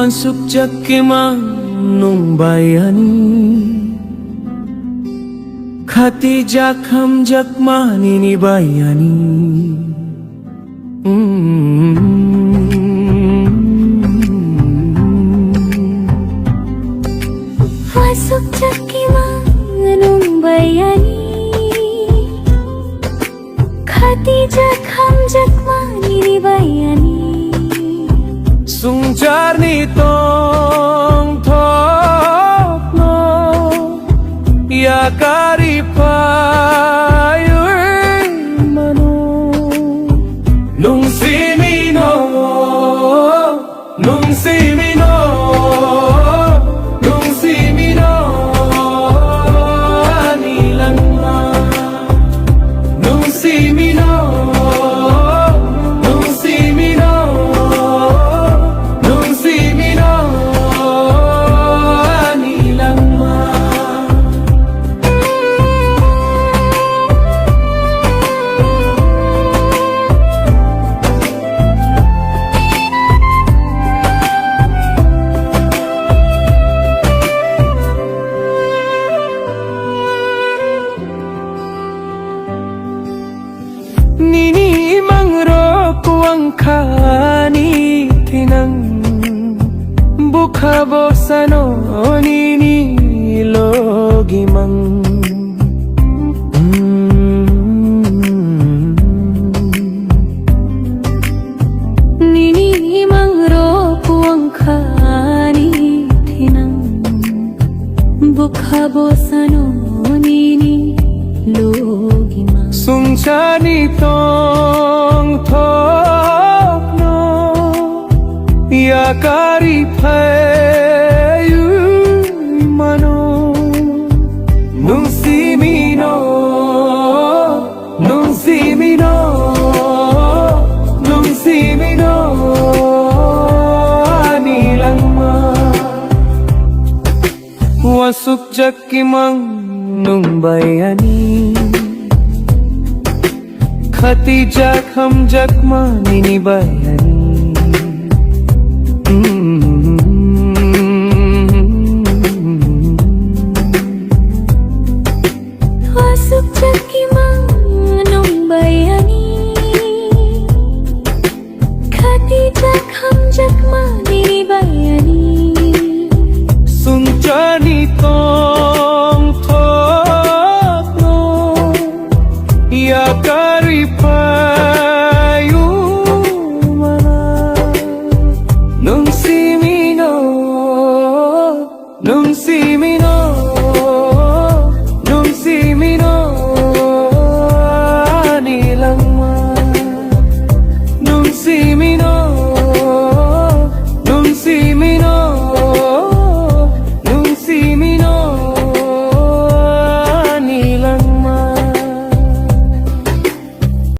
Wansukjak nung bayani Khatijak hamjak manini bayani Wansukjak nung bayani Khatijak hamjak manini bayani Sungjar ni tong thok no Ya karipayur mano Nung simino Nung simino Nung simino Anilang ma Nung simino Nini mangro kuang kani tinang Bukha bosano nini logi mang Nini mangro kuang kani tinang Bukha bosano nini logi mang Sungchani tong thok no Ya karipayu mano Nung simino Nung simino Nung simino Anilang ma Wasukjak nung bayani Khatijak hamjak manini bayani Wasukjak